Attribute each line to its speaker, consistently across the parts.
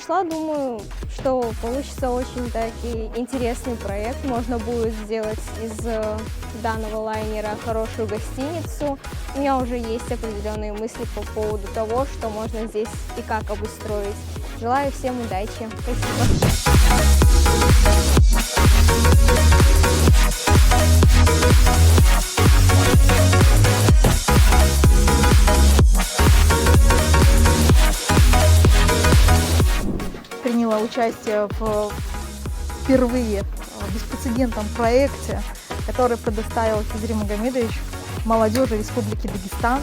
Speaker 1: пришла, думаю, что получится очень таки интересный проект. Можно будет сделать из данного лайнера хорошую гостиницу. У меня уже есть определенные мысли по поводу того, что можно здесь и как обустроить. Желаю всем удачи. Спасибо.
Speaker 2: Приняла участие впервые в беспрецедентном проекте, который предоставил Хизри Магомедович молодежи Республики Дагестан.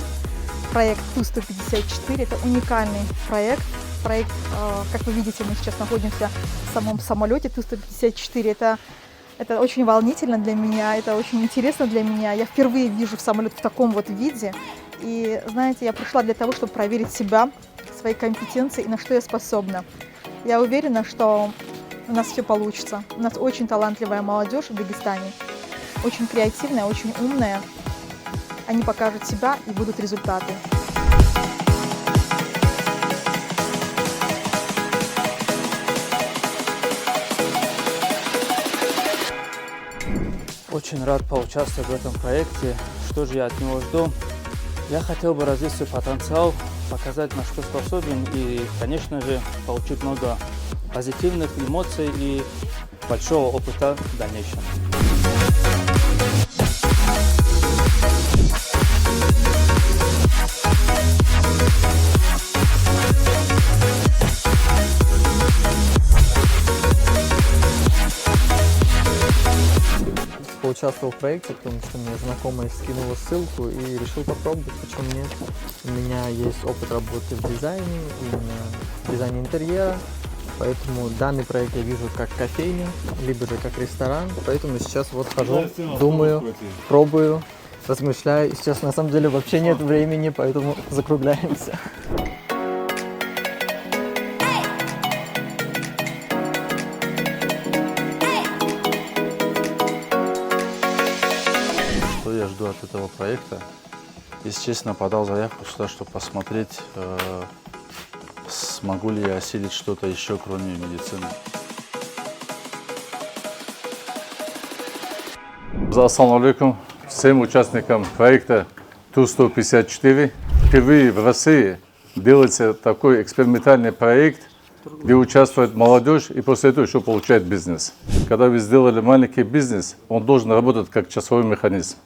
Speaker 2: Проект Ту-154. Это уникальный проект. Как вы видите, мы сейчас находимся в самом самолете Ту-154. Это очень волнительно для меня, это очень интересно для меня. Я впервые вижу самолет в таком вот виде. И, знаете, я пришла для того, чтобы проверить себя, свои компетенции и на что я способна. Я уверена, что у нас все получится. У нас очень талантливая молодежь в Дагестане, очень креативная, очень умная. Они покажут себя и будут результаты.
Speaker 3: Очень рад поучаствовать в этом проекте. Что же я от него жду? Я хотел бы развить свой потенциал, показать, на что способен, и, конечно же, получить много позитивных эмоций и большого опыта в дальнейшем.
Speaker 4: Поучаствовал в проекте, потому что мне знакомая скинула ссылку и решил попробовать, почему нет. У меня есть опыт работы в дизайне, именно в дизайне интерьера, поэтому данный проект я вижу как кофейню, либо же как ресторан, поэтому сейчас вот хожу, думаю, пробую, размышляю. Сейчас на самом деле вообще нет времени, поэтому закругляемся.
Speaker 5: Что я жду от этого проекта? Если честно, подал заявку сюда, чтобы посмотреть, смогу ли я осилить что-то еще, кроме медицины. Ассаламу алейкум всем участникам проекта Ту-154. Впервые в России делается такой экспериментальный проект, где участвует молодежь и после этого еще получает бизнес. Когда вы сделали маленький бизнес, он должен работать как часовой механизм.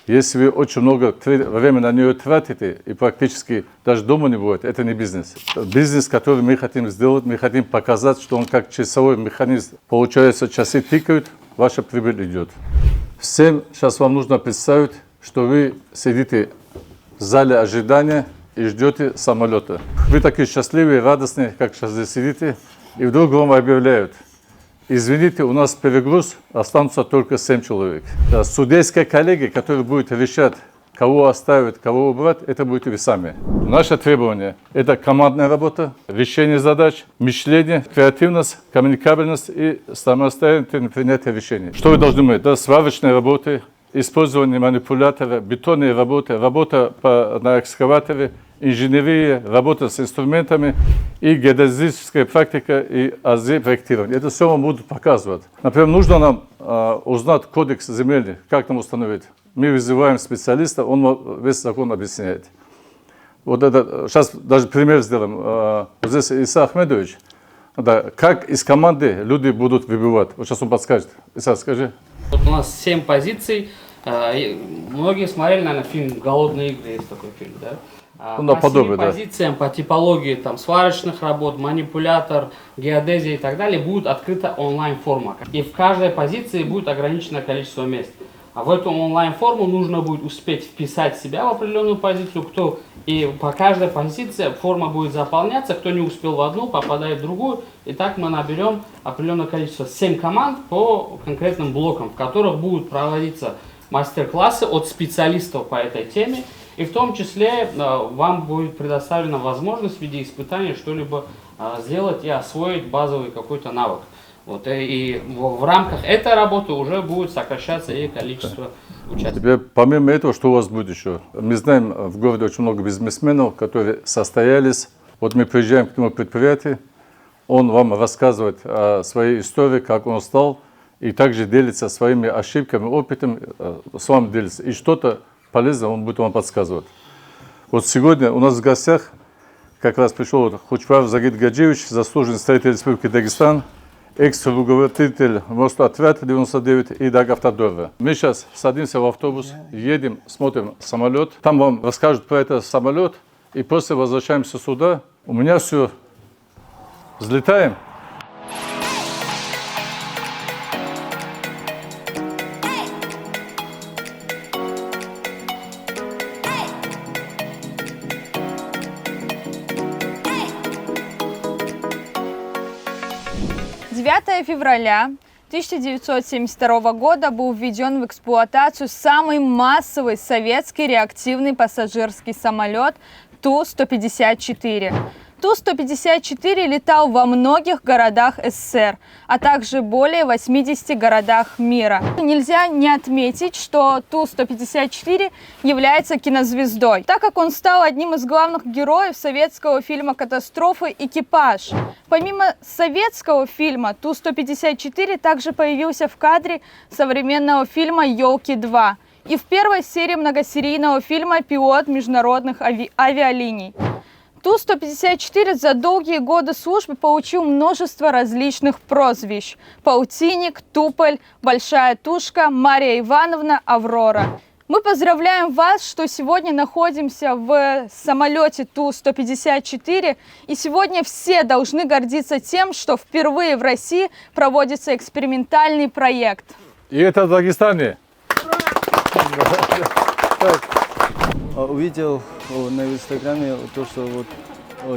Speaker 5: Если вы очень много времени на нее тратите и практически даже дома не будет, это не бизнес. Бизнес, который мы хотим сделать, мы хотим показать, что он как часовой механизм. Получается, часы тикают, ваша прибыль идет. Всем сейчас вам нужно представить, что вы сидите в зале ожидания и ждете самолета. Вы такие счастливые, радостные, как сейчас здесь сидите, и вдруг вам объявляют: извините, у нас перегруз, останутся только 7 человек. Да, судейская коллегия, которая будет решать, кого оставить, кого убрать, это будете вы сами. Наше требование – это командная работа, решение задач, мышление, креативность, коммуникабельность и самостоятельное принятие решений. Что вы должны уметь? Да, сварочные работы, использование манипулятора, бетонные работы, работа на экскаваторе, инженерия, работа с инструментами и геодезическая практика и проектирование. Это все вам будут показывать. Например, нужно нам узнать кодекс земельный, как нам установить. Мы вызываем специалиста, он весь закон объясняет. Вот это, сейчас даже пример сделаем. Вот здесь Иса Ахмедович, да, как из команды люди будут выбивать. Вот сейчас он подскажет. Иса, скажи.
Speaker 6: Вот у нас 7 позиций. Многие смотрели, наверное, фильм «Голодные игры», есть такой фильм, да?
Speaker 5: Ну,
Speaker 6: по 7 позициям, по типологии там, сварочных работ, манипулятор, геодезия и так далее будет открыта онлайн-форма. И в каждой позиции будет ограниченное количество мест. А в эту онлайн-форму нужно будет успеть вписать себя в определенную позицию, и по каждой позиции форма будет заполняться, кто не успел в одну, попадает в другую. И так мы наберем определенное количество 7 команд по конкретным блокам, в которых будут проводиться мастер-классы от специалистов по этой теме. И в том числе вам будет предоставлена возможность в виде испытания что-либо сделать и освоить базовый какой-то навык. Вот, и в рамках этой работы уже будет сокращаться и количество участников.
Speaker 5: Теперь, помимо этого, что у вас будет еще? Мы знаем, в городе очень много бизнесменов, которые состоялись. Вот мы приезжаем к нему предприятию, Он вам рассказывает о своей истории, как он стал, и также делится своими ошибками, опытом, с вами делится. И что-то полезное он будет вам подсказывать. Вот сегодня у нас в гостях как раз пришел Хучпаров Загид Гаджиевич, заслуженный строитель Республики Дагестан, экс-руководитель Мостотряда 99 и Дагавтодора. Мы сейчас садимся в автобус, едем, смотрим самолет. Там вам расскажут про этот самолет. И после возвращаемся сюда. У меня все. Взлетаем.
Speaker 7: Февраля 1972 года был введен в эксплуатацию самый массовый советский реактивный пассажирский самолет Ту-154. Ту-154 летал во многих городах СССР, а также более 80 городах мира. Нельзя не отметить, что Ту-154 является кинозвездой, так как он стал одним из главных героев советского фильма «Катастрофы. Экипаж». Помимо советского фильма, Ту-154 также появился в кадре современного фильма «Елки 2» и в первой серии многосерийного фильма «Пилот международных авиалиний». Ту-154 за долгие годы службы получил множество различных прозвищ: Паутинник, Туполь, Большая Тушка, Мария Ивановна, Аврора. Мы поздравляем вас, что сегодня находимся в самолете Ту-154, и сегодня все должны гордиться тем, что впервые в России проводится экспериментальный проект.
Speaker 5: И это в Дагестане.
Speaker 8: Увидел на Инстаграме то, что вот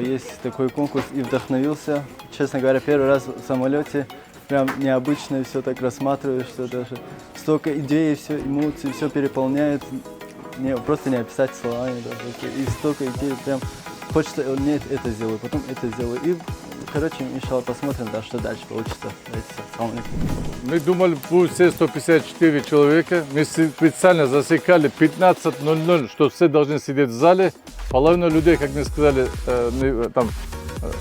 Speaker 8: есть такой конкурс, и вдохновился. Честно говоря, первый раз в самолете. Прям необычно все так рассматриваешь, что даже столько идей, все эмоций, все переполняет. Просто не описать словами даже. И столько идей, прям хочется, нет, это сделаю, потом это сделаю. И, короче, иншалла, посмотрим, да, что дальше получится.
Speaker 5: Мы думали, будет все 154 человека. Мы специально засекали 15:00, что все должны сидеть в зале. Половина людей, как мы сказали, там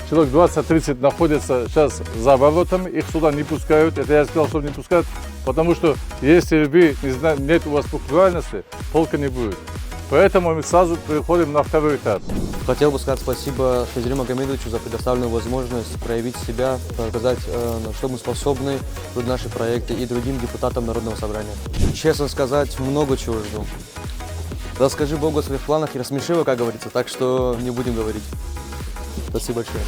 Speaker 5: человек 20-30 находятся сейчас за воротами, их сюда не пускают. Это я сказал, что не пускают, потому что если вы не знаете, нет у вас пунктуальности, полка не будет. Поэтому мы сразу переходим на второй этап.
Speaker 9: Хотел бы сказать спасибо Хизри Магомедовичу за предоставленную возможность проявить себя, показать, на что мы способны, наши проекты, и другим депутатам Народного собрания. Честно сказать, много чего жду. Расскажи Богу о своих планах и рассмеши его, как говорится, так что не будем говорить. Спасибо большое.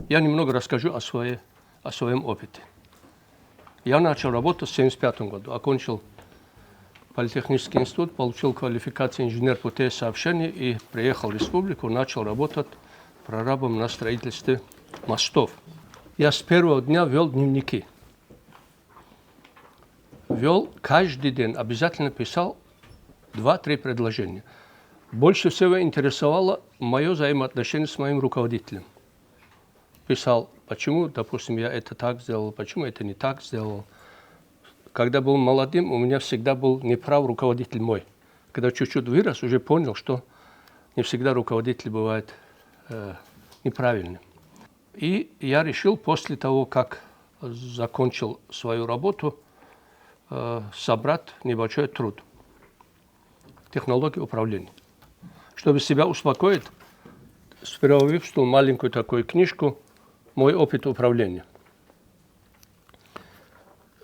Speaker 10: Я немного расскажу о своем опыте. Я начал работать в 1975 году, окончил Политехнический институт, получил квалификацию инженер путей сообщения и приехал в республику, начал работать прорабом на строительстве мостов. Я с первого дня вел дневники. Вел каждый день, обязательно писал 2-3 предложения. Больше всего интересовало мое взаимоотношение с моим руководителем. Писал, почему, допустим, я это так сделал, почему это не так сделал. Когда был молодым, у меня всегда был неправ руководитель мой. Когда чуть-чуть вырос, уже понял, что не всегда руководитель бывает неправильным. И я решил после того, как закончил свою работу, собрать небольшой труд. Технологии управления. Чтобы себя успокоить, сперва выпустил маленькую такую книжку «Мой опыт управления».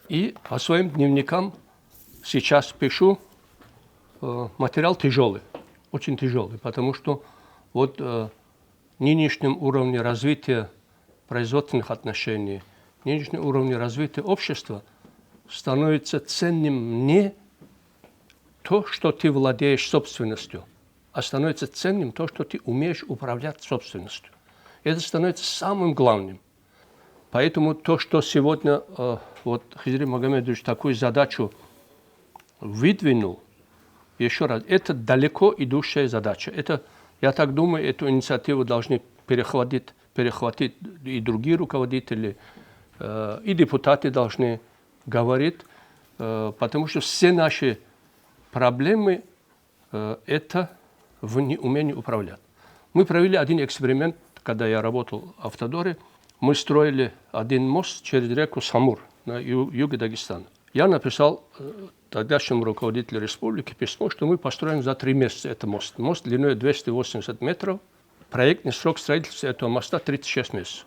Speaker 10: И по своим дневникам сейчас пишу материал тяжелый, очень тяжелый, потому что вот нынешнем уровне развития производственных отношений, нынешнем уровне развития общества становится ценным не то, что ты владеешь собственностью, а становится ценным то, что ты умеешь управлять собственностью. Это становится самым главным. Поэтому то, что сегодня вот Хизри Магомедович такую задачу выдвинул, еще раз, это далеко идущая задача. Это, я так думаю, эту инициативу должны перехватить и другие руководители и депутаты должны говорить, потому что все наши проблемы это в неумении управлять. Мы провели один эксперимент, когда я работал в Автодоре. Мы строили один мост через реку Самур на юге Дагестана. Я написал тогдашнему руководителю республики письмо, что мы построим за 3 месяца этот мост. Мост длиной 280 метров. Проектный срок строительства этого моста 36 месяцев.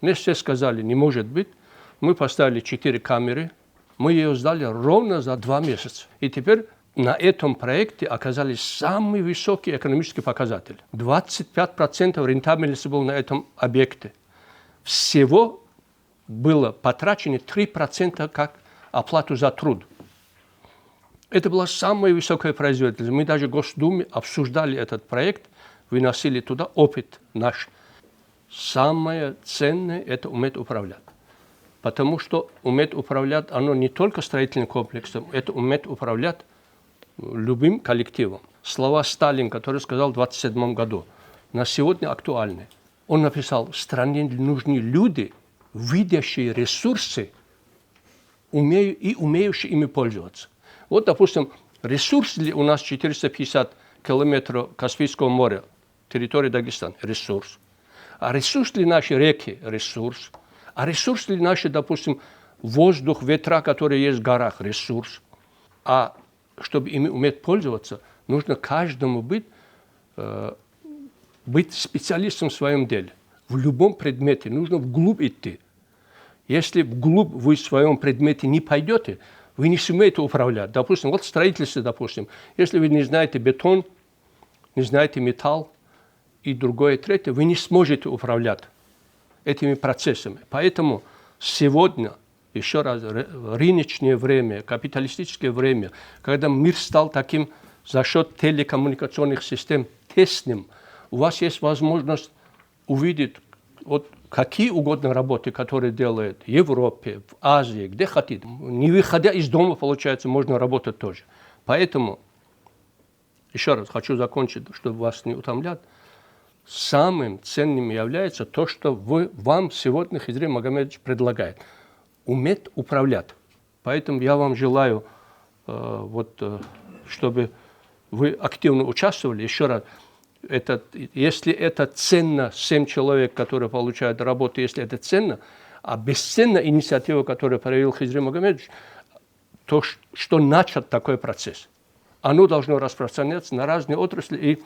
Speaker 10: Мне все сказали, не может быть. Мы поставили 4 камеры. Мы ее сдали ровно за 2 месяца. И теперь на этом проекте оказались самые высокие экономические показатели. 25% рентабельности было на этом объекте. Всего было потрачено 3% как оплату за труд. Это была самая высокая производительность. Мы даже в Госдуме обсуждали этот проект, выносили туда опыт наш. Самое ценное – это уметь управлять. Потому что уметь управлять, оно не только строительным комплексом, это уметь управлять любым коллективом. Слова Сталин, который сказал в 1927 году, на сегодня актуальны. Он написал, в стране нужны люди, видящие ресурсы, умеющие ими пользоваться. Вот, допустим, ресурс ли у нас 450 километров Каспийского моря, территории Дагестана? Ресурс. А ресурс ли наши реки? Ресурс. А ресурс ли наши, допустим, воздух, ветра, которые есть в горах? Ресурс. А чтобы ими уметь пользоваться, нужно каждому быть специалистом в своем деле. В любом предмете нужно вглубь идти. Если вглубь вы в своем предмете не пойдете, вы не сумеете управлять. Допустим, вот строительство, допустим. Если вы не знаете бетон, не знаете металл и другое, третье, вы не сможете управлять этими процессами. Поэтому сегодня, еще раз, рыночное время, капиталистическое время, когда мир стал таким за счет телекоммуникационных систем тесным, у вас есть возможность увидеть вот какие угодно работы, которые делают в Европе, в Азии, где хотите. Не выходя из дома, получается, можно работать тоже. Поэтому, еще раз хочу закончить, чтобы вас не утомлять. Самым ценным является то, что вам сегодня Хизрим Магомедович предлагает. Уметь управлять. Поэтому я вам желаю, чтобы вы активно участвовали. Еще раз, если это ценно, 7 человек, которые получают работу, если это ценно, а бесценна инициатива, которую проявил Хизрим Магомедович, то, что начат такой процесс. Оно должно распространяться на разные отрасли. И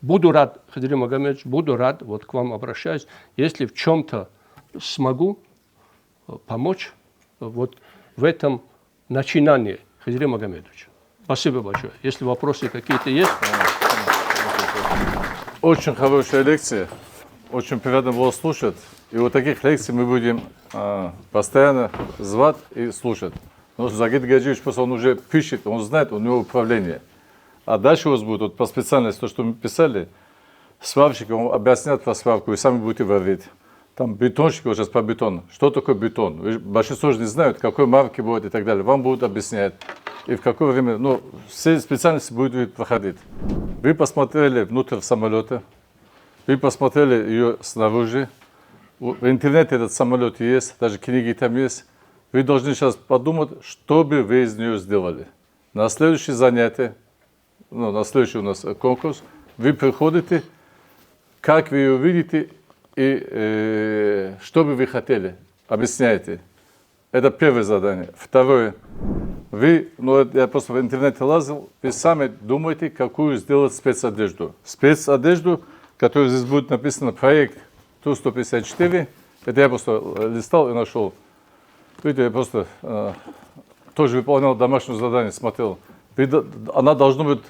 Speaker 10: буду рад, Хизрим Магомедович, буду рад, вот к вам обращаюсь, если в чем-то смогу помочь вот в этом начинании Хизрим Магомедович. Спасибо большое. Если вопросы какие-то есть...
Speaker 5: Очень хорошая лекция, очень приятно было слушать. И вот таких лекций мы будем постоянно звать и слушать. Потому что Загид Гаджиевич просто он уже пишет, он знает, у него управление. А дальше у вас будет вот, по специальности, то, что мы писали, сварщики вам объяснят про сварку, и сами будете варить. Там бетонщики вот сейчас по бетону. Что такое бетон? Большинство же не знают, какой марки будет и так далее. Вам будут объяснять. И в какое время, ну, все специальности будут проходить. Вы посмотрели внутрь самолета, вы посмотрели ее снаружи. В интернете этот самолет есть, даже книги там есть. Вы должны сейчас подумать, что бы вы из нее сделали. На следующее занятие, ну, на следующий у нас конкурс, вы приходите, как вы ее видите и что бы вы хотели, объясняете. Это первое задание. Второе. Вы, ну, я просто в интернете лазил, вы сами думаете, какую сделать спецодежду. Спецодежду, которая здесь будет написано проект Ту-154, это я просто листал и нашел. Видите, я просто тоже выполнял домашнее задание, смотрел. Она должна быть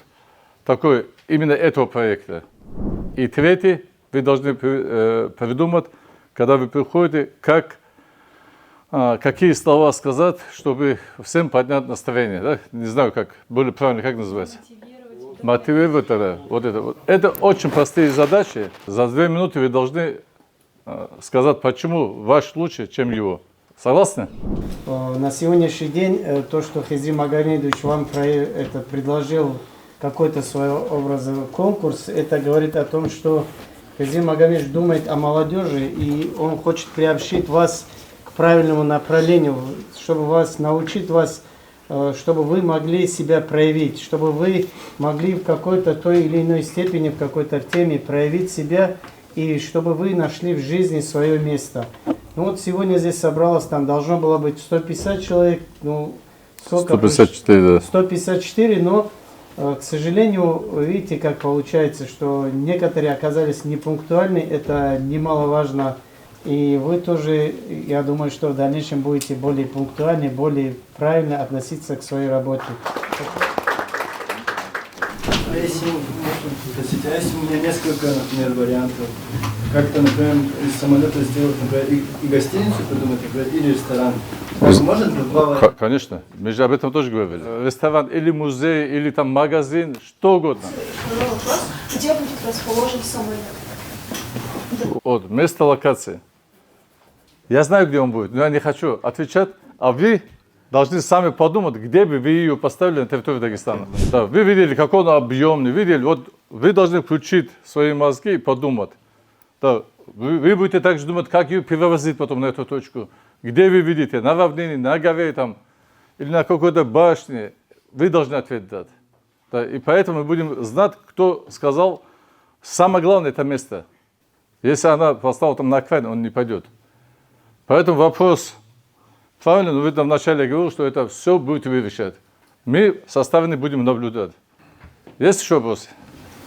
Speaker 5: такой, именно этого проекта. И третье, вы должны придумать, когда вы приходите, какие слова сказать, чтобы всем поднять настроение. Да? Не знаю, как более правильно, как называется? Мотивировать. Вот это. Это очень простые задачи. За 2 минуты вы должны сказать, почему ваш лучше, чем его. Согласны?
Speaker 11: На сегодняшний день то, что Хизрим Магомедович вам предложил какой-то своего образа конкурс, это говорит о том, что Хизрим Магомедович думает о молодежи, и он хочет приобщить вас к правильному направлению, чтобы вас научить вас, чтобы вы могли себя проявить, чтобы вы могли в какой-то той или иной степени, в какой-то теме проявить себя, и чтобы вы нашли в жизни свое место. Ну вот сегодня здесь собралось, там должно было быть 150 человек, ну сколько?
Speaker 5: 154, да.
Speaker 11: 154, но, к сожалению, видите, как получается, что некоторые оказались непунктуальны, это немаловажно. И вы тоже, я думаю, что в дальнейшем будете более пунктуальны, более правильно относиться к своей работе.
Speaker 8: А если, а если у меня несколько, например, вариантов, как-то, например, из самолета сделать, например, и гостиницу придумать, например, или ресторан, можно два варианта?
Speaker 5: Конечно, мы же об этом тоже говорили. Ресторан или музей, или там магазин, что угодно.
Speaker 12: Второй вопрос. Где будет расположен самолет?
Speaker 5: Вот, место локации. Я знаю, где он будет, но я не хочу отвечать, а вы должны сами подумать, где бы вы ее поставили на территории Дагестана. Да, вы видели, какой он объемный, видели, вот вы должны включить свои мозги и подумать. Да, вы будете также думать, как ее перевозить потом на эту точку. Где вы видите, на равнине, на горе там, или на какой-то башне, вы должны ответ дать. Да, и поэтому мы будем знать, кто сказал, самое главное это место. Если она поставила там на окраине, он не пойдет. Поэтому вопрос правильно, но вы там вначале говорили, что это все будет вы решать. Мы со стороны будем наблюдать. Есть еще вопросы?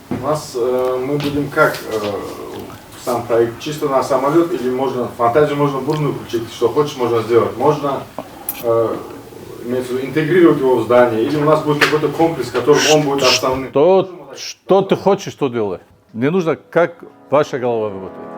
Speaker 13: У нас мы будем как сам проект чисто на самолет или можно фантазию можно бурную включить, что хочешь можно сделать, можно имеется в виду, интегрировать его в здание или у нас будет какой-то комплекс, который он будет основным.
Speaker 5: Что ты хочешь, что делай. Не нужно, как ваша голова работает.